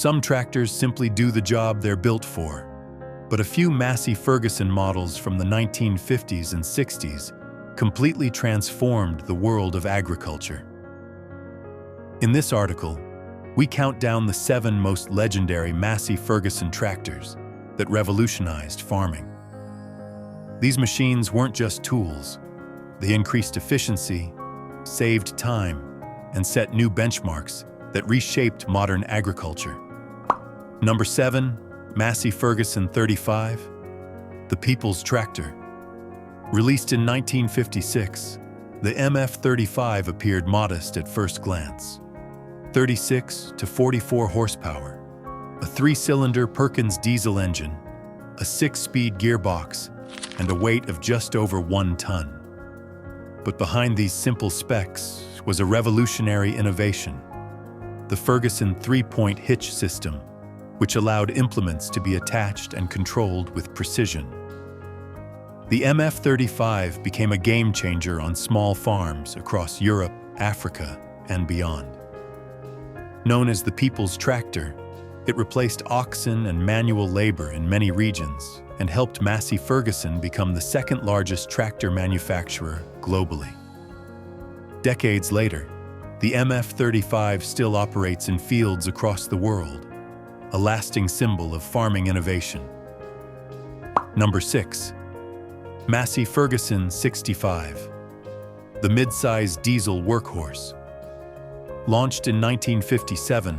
Some tractors simply do the job they're built for, but a few Massey Ferguson models from the 1950s and 60s completely transformed the world of agriculture. In this article, we count down the 7 most legendary Massey Ferguson tractors that revolutionized farming. These machines weren't just tools. They increased efficiency, saved time, and set new benchmarks that reshaped modern agriculture. Number 7, Massey Ferguson 35, the People's Tractor. Released in 1956, the MF35 appeared modest at first glance. 36 to 44 horsepower, a 3-cylinder Perkins diesel engine, a 6-speed gearbox, and a weight of just over 1 ton. But behind these simple specs was a revolutionary innovation: the Ferguson 3-point hitch system, which allowed implements to be attached and controlled with precision. The MF35 became a game-changer on small farms across Europe, Africa, and beyond. Known as the People's Tractor, it replaced oxen and manual labor in many regions and helped Massey Ferguson become the second-largest tractor manufacturer globally. Decades later, the MF35 still operates in fields across the world, a lasting symbol of farming innovation. Number 6. Massey Ferguson 65, the mid-size diesel workhorse. Launched in 1957,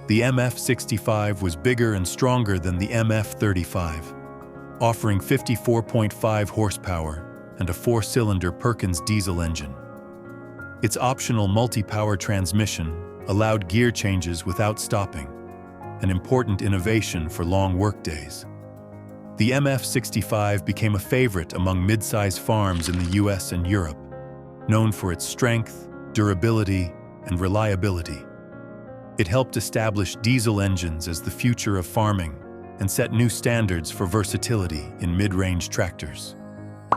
the MF65 was bigger and stronger than the MF35, offering 54.5 horsepower and a 4-cylinder Perkins diesel engine. Its optional multi-power transmission allowed gear changes without stopping, an important innovation for long workdays. The MF65 became a favorite among mid-size farms in the US and Europe, known for its strength, durability, and reliability. It helped establish diesel engines as the future of farming and set new standards for versatility in mid-range tractors.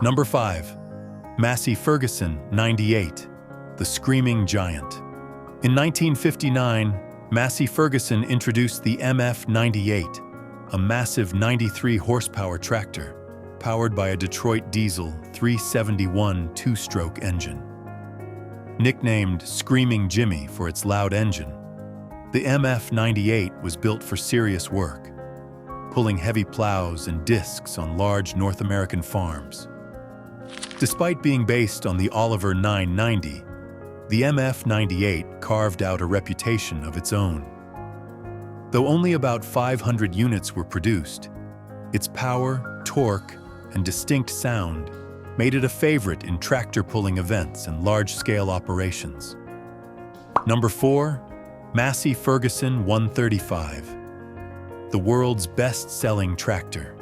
Number 5. Massey Ferguson 98, the Screaming Giant. In 1959, Massey Ferguson introduced the MF98, a massive 93-horsepower tractor powered by a Detroit diesel 371 two-stroke engine. Nicknamed Screaming Jimmy for its loud engine, the MF98 was built for serious work, pulling heavy plows and discs on large North American farms. Despite being based on the Oliver 990, the MF98 carved out a reputation of its own. Though only about 500 units were produced, its power, torque, and distinct sound made it a favorite in tractor-pulling events and large-scale operations. Number 4. Massey Ferguson 135, the world's best-selling tractor.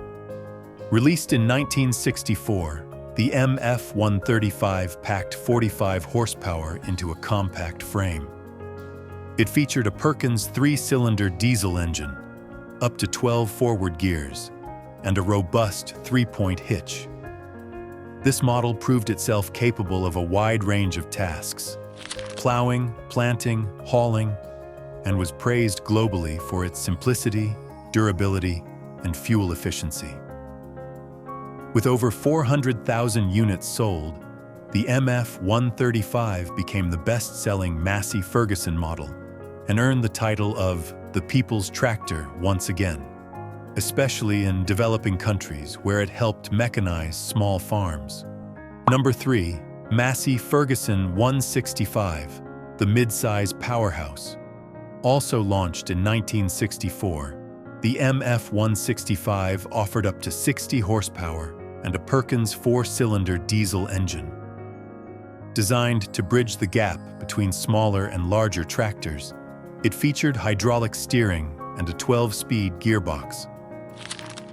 Released in 1964, the MF135 packed 45 horsepower into a compact frame. It featured a Perkins 3-cylinder diesel engine, up to 12 forward gears, and a robust 3-point hitch. This model proved itself capable of a wide range of tasks: plowing, planting, hauling, and was praised globally for its simplicity, durability, and fuel efficiency. With over 400,000 units sold, the MF135 became the best-selling Massey Ferguson model and earned the title of the People's Tractor once again, especially in developing countries where it helped mechanize small farms. Number 3. Massey Ferguson 165, the mid-size powerhouse. Also launched in 1964, the MF165 offered up to 60 horsepower and a Perkins 4-cylinder diesel engine. Designed to bridge the gap between smaller and larger tractors, it featured hydraulic steering and a 12-speed gearbox.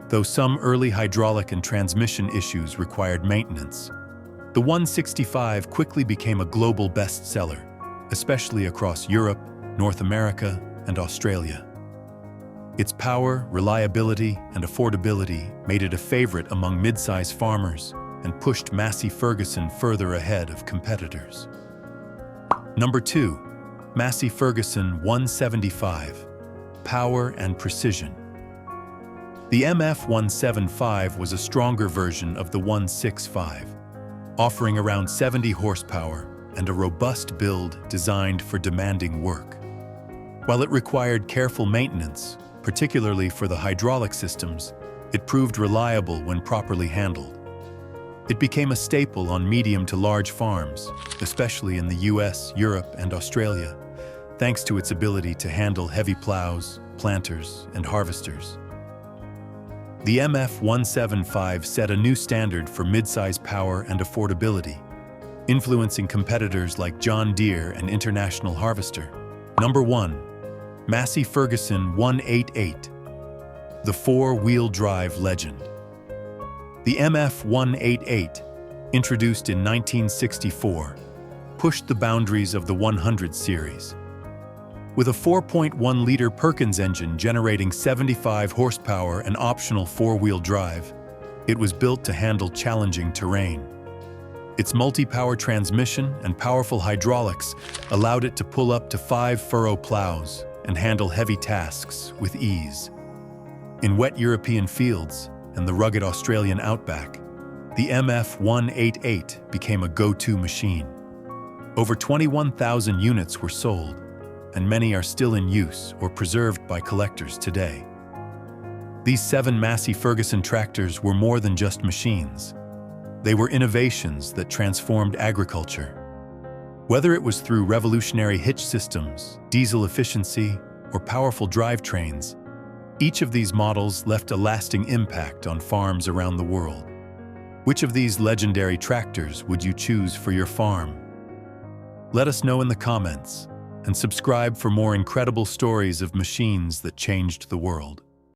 Though some early hydraulic and transmission issues required maintenance, the 165 quickly became a global bestseller, especially across Europe, North America, and Australia. Its power, reliability, and affordability made it a favorite among mid-size farmers and pushed Massey Ferguson further ahead of competitors. Number 2. Massey Ferguson 175, power and precision. The MF-175 was a stronger version of the 165, offering around 70 horsepower and a robust build designed for demanding work. While it required careful maintenance, particularly for the hydraulic systems, it proved reliable when properly handled. It became a staple on medium to large farms, especially in the US, Europe, and Australia, thanks to its ability to handle heavy plows, planters, and harvesters. The MF-175 set a new standard for mid-size power and affordability, influencing competitors like John Deere and International Harvester. Number 1. Massey Ferguson 188, the four-wheel drive legend. The MF-188, introduced in 1964, pushed the boundaries of the 100 series. With a 4.1-liter Perkins engine generating 75 horsepower and optional four-wheel drive, it was built to handle challenging terrain. Its multi-power transmission and powerful hydraulics allowed it to pull up to 5 furrow plows and handle heavy tasks with ease. In wet European fields and the rugged Australian outback, the MF-188 became a go-to machine. Over 21,000 units were sold, and many are still in use or preserved by collectors today. These 7 Massey Ferguson tractors were more than just machines. They were innovations that transformed agriculture. Whether it was through revolutionary hitch systems, diesel efficiency, or powerful drivetrains, each of these models left a lasting impact on farms around the world. Which of these legendary tractors would you choose for your farm? Let us know in the comments, and subscribe for more incredible stories of machines that changed the world.